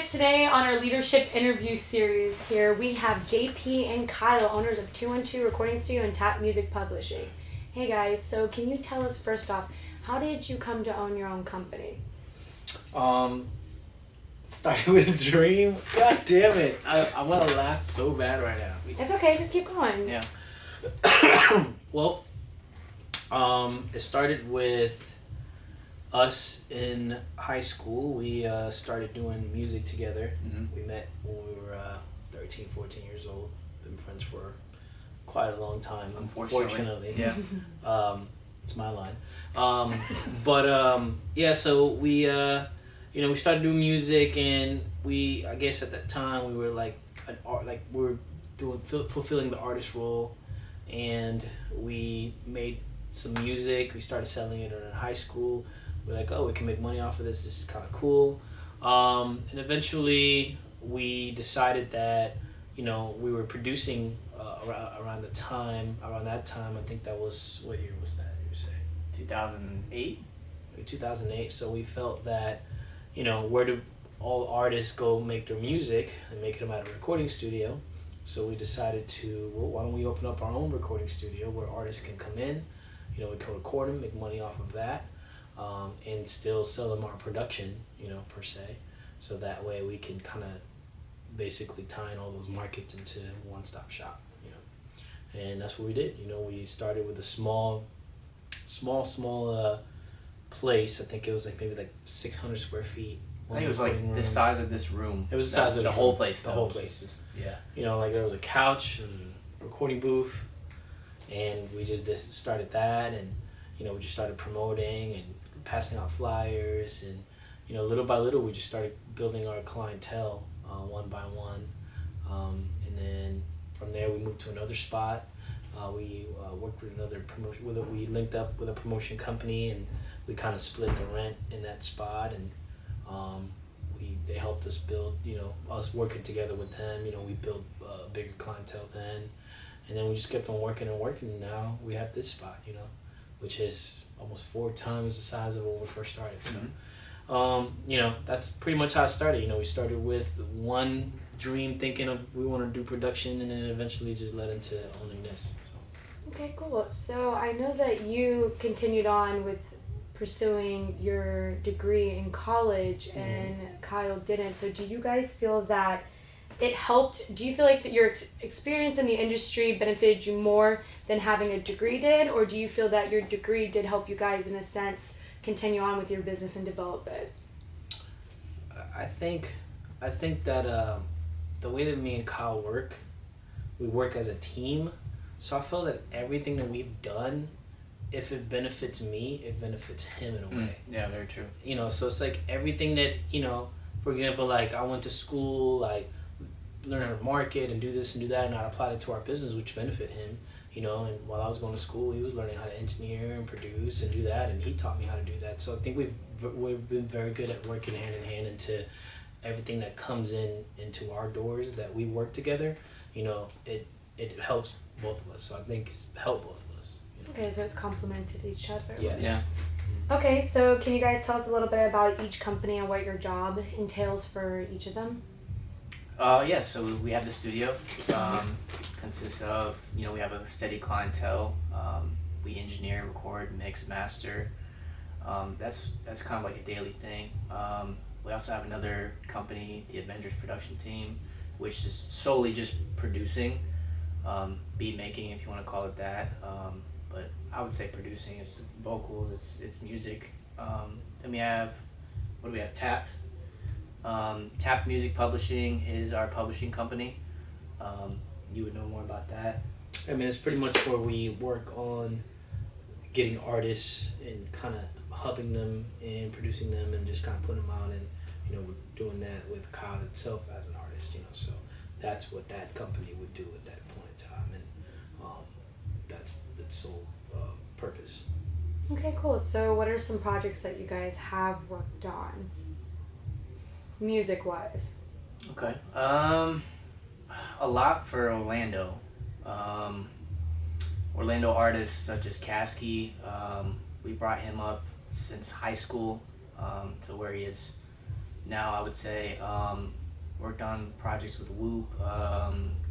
guys, today on our leadership interview series here, we have JP and Kyle, owners of 212 Recording Studio and Tapt Music Publishing. Hey guys, so can you tell us first off, how did you come to own your own company? Started with a dream. God damn it. I want to laugh so bad right now. It's okay, just keep going. Yeah. Well, it started with us in high school. We started doing music together. Mm-hmm. We met when we were 13, 14 years old. Been friends for quite a long time. Unfortunately. Yeah. It's my line. Yeah, so we we started doing music, and I guess at that time we were we were fulfilling the artist role, and we made some music. We started selling it in high school. We're like, oh, we can make money off of this. This is kind of cool. And eventually we decided that, we were producing around that time. I think that was, what year was that, you say? 2008? 2008. So we felt that, where do all artists go make their music and make them at a recording studio? So we decided to, well, why don't we open up our own recording studio where artists can come in, we can record them, make money off of that. And still sell them our production, per se. So that way we can kind of basically tie in all those markets into one-stop shop, And that's what we did. We started with a small place. I think it was maybe 600 square feet. I think it was the size of this room. It was the size of the whole place. The whole place. Yeah. There was a couch, a recording booth, and we just started that, and we just started promoting and passing out flyers, and little by little we just started building our clientele one by one, and then from there we moved to another spot. We worked with another promotion. We linked up with a promotion company, and we kind of split the rent in that spot, and they helped us build. Us working together with them. We built a bigger clientele then, and then we just kept on working and working. And now we have this spot. Which is almost 4 times the size of when we first started. So, that's pretty much how it started. We started with one dream, thinking of we want to do production, and then eventually just led into owning this. So. Okay, cool. So I know that you continued on with pursuing your degree in college, and Kyle didn't. So do you guys feel that it helped? Do you feel like that your experience in the industry benefited you more than having a degree did, or do you feel that your degree did help you guys in a sense continue on with your business and develop it? I think that the way that me and Kyle work, we work as a team. So I feel that everything that we've done, if it benefits me, it benefits him in a way. Yeah, very true. So it's everything that, for example, I went to school, learn how to market and do this and do that, and I applied it to our business, which benefit him, and while I was going to school, he was learning how to engineer and produce and do that, and he taught me how to do that. So I think we've been very good at working hand in hand into everything that comes into our doors that we work together. It helps both of us, so I think it's helped both of us. Okay, so it's complemented each other. Yes. Yeah. Okay, so can you guys tell us a little bit about each company and what your job entails for each of them? Yeah, so we have the studio. Consists of, we have a steady clientele. We engineer, record, mix, master. That's kind of like a daily thing. We also have another company, the Avengerz production team, which is solely just producing, beat making, if you want to call it that. But I would say producing. It's vocals, it's music. Then we have, what do we have? Tapt. Tapt Music Publishing is our publishing company. You would know more about that. It's pretty much where we work on getting artists and kind of hubbing them and producing them and just kind of putting them out, and we're doing that with Kyle itself as an artist. So that's what that company would do at that point in time, and that's its sole purpose. Okay, cool. So what are some projects that you guys have worked on, music-wise? Okay. A lot for Orlando. Orlando artists such as Kasky. We brought him up since high school to where he is now, I would say worked on projects with Whoop,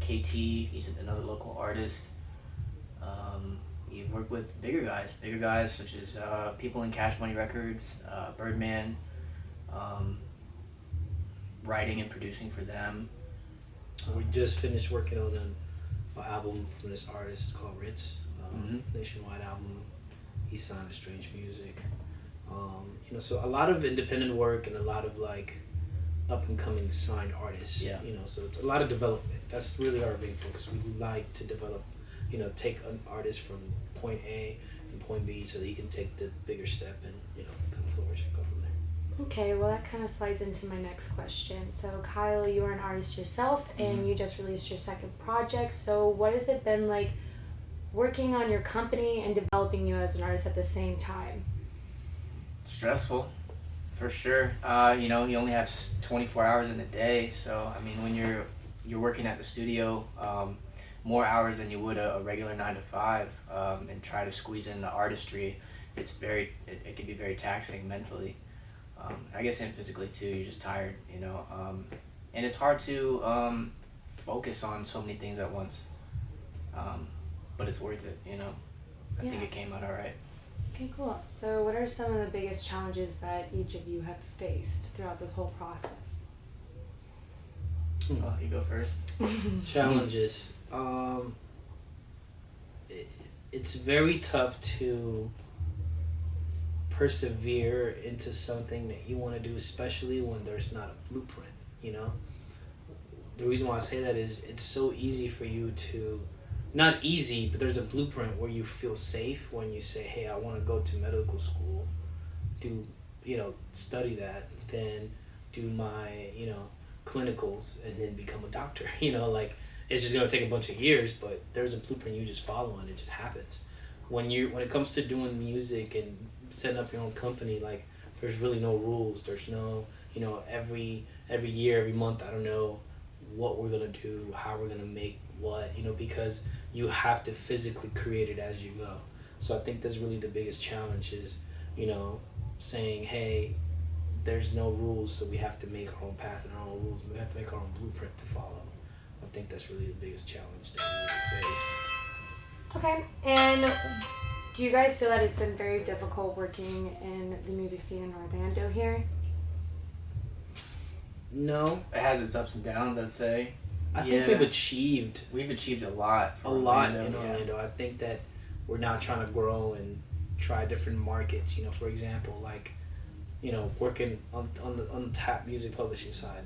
KT. He's another local artist. You've worked with bigger guys such as people in Cash Money Records, Birdman, writing and producing for them. We just finished working on an album from this artist called Ritz, nationwide album. He signed to Strange Music. So a lot of independent work and a lot of like up and coming signed artists. Yeah. So it's a lot of development. That's really our main focus. We like to develop, take an artist from point A and point B so that he can take the bigger step and, kind of flourish and go from there. Okay, well that kind of slides into my next question. So Kyle, you are an artist yourself and you just released your second project. So what has it been like working on your company and developing you as an artist at the same time? Stressful, for sure. You only have 24 hours in a day, so I mean, when you're working at the studio, more hours than you would a regular 9 to 5, and try to squeeze in the artistry, it can be very taxing mentally. I guess and physically too. You're just tired, and it's hard to focus on so many things at once. But it's worth it, I think it came out all right. Okay, cool. So what are some of the biggest challenges that each of you have faced throughout this whole process? Well, you go first. Challenges. It's very tough to persevere into something that you want to do, especially when there's not a blueprint, The reason why I say that is it's so easy for you to, not easy, but there's a blueprint where you feel safe when you say, hey, I want to go to medical school, do, study that, then do my, clinicals and then become a doctor, it's just going to take a bunch of years, but there's a blueprint you just follow and it just happens. When it comes to doing music and setting up your own company, like there's really no rules. There's no, every year, every month, I don't know what we're going to do, how we're going to make what, because you have to physically create it as you go. So I think that's really the biggest challenge is, saying, hey, there's no rules, so we have to make our own path and our own rules. We have to make our own blueprint to follow. I think that's really the biggest challenge that we will face. Okay, and do you guys feel that it's been very difficult working in the music scene in Orlando here? No. It has its ups and downs, I'd say. I think we've achieved a lot. In Orlando. I think that we're now trying to grow and try different markets. For example, like, working on the Tapt Music Publishing side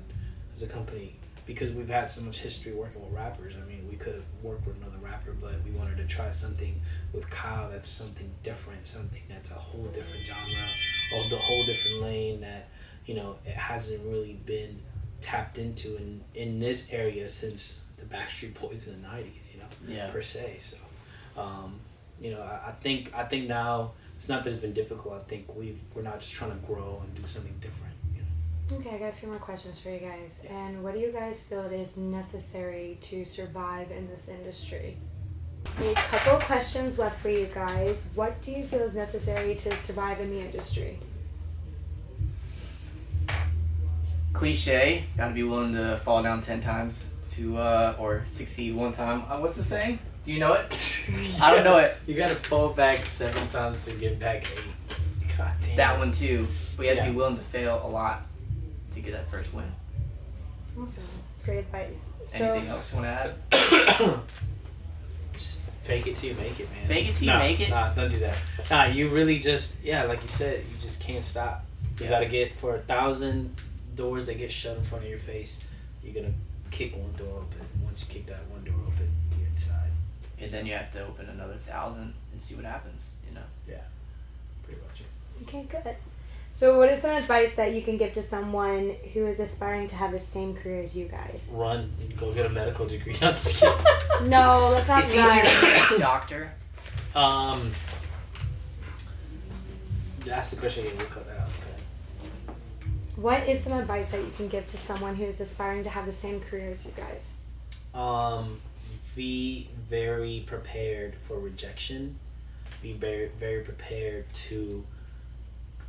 as a company, because we've had so much history working with rappers. I mean, we could have worked with another rapper, but we wanted to try something with Kyle that's something different, something that's a whole different genre, or the whole different lane that, it hasn't really been tapped into in this area since the Backstreet Boys in the 90s, per se. So, I think now it's not that it's been difficult. I think we're not just trying to grow and do something different. Okay, I got a few more questions for you guys. And what do you guys feel it is necessary to survive in this industry? A couple of questions left for you guys. What do you feel is necessary to survive in the industry? Cliche, gotta be willing to fall down 10 times or succeed one time. What's the saying? Do you know it? I don't know it. You gotta fall back 7 times to get back 8. God damn. That one too. But you have to be willing to fail a lot to get that first win. Awesome. That's great advice. Anything else you want to add? Just fake it till you make it, man. Fake it till you make it? Nah, don't do that. Nah, you really just, like you said, you just can't stop. You gotta get, for 1,000 doors that get shut in front of your face, you're gonna kick one door open. Once you kick that one door open, you're inside. And then you have to open another 1,000 and see what happens, Yeah, pretty much it. Okay, good. So what is some advice that you can give to someone who is aspiring to have the same career as you guys? Run. Go get a medical degree. I'm just kidding. No, that's not It's right. easier to be a doctor. Ask the question again. We'll cut that out. Okay. What is some advice that you can give to someone who is aspiring to have the same career as you guys? Be very prepared for rejection. Be very, very prepared to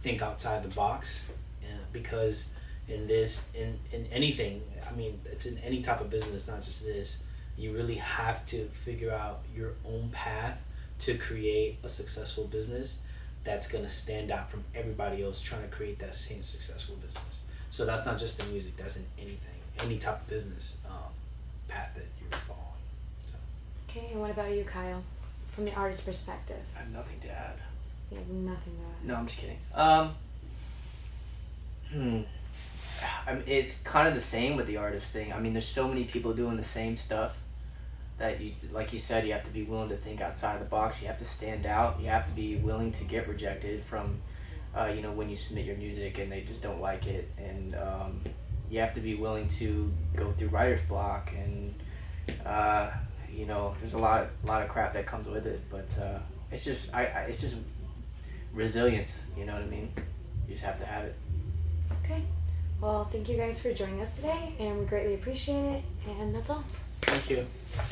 think outside the box, because in this, in anything. I mean, it's in any type of business, not just this. You really have to figure out your own path to create a successful business that's going to stand out from everybody else trying to create that same successful business. So that's not just in music, that's in anything, any type of business path that you're following. So. Okay, and what about you, Kyle? From the artist perspective. I have nothing to add. You have nothing to add. No, I'm just kidding. I mean, it's kind of the same with the artist thing. I mean, there's so many people doing the same stuff that you, like you said, you have to be willing to think outside the box. You have to stand out. You have to be willing to get rejected from, you know, when you submit your music and they just don't like it. And you have to be willing to go through writer's block. And, you know, there's a lot of crap that comes with it. But it's just, it's just resilience. You know what I mean? You just have to have it. Okay. Well, thank you guys for joining us today, and we greatly appreciate it. And that's all. Thank you.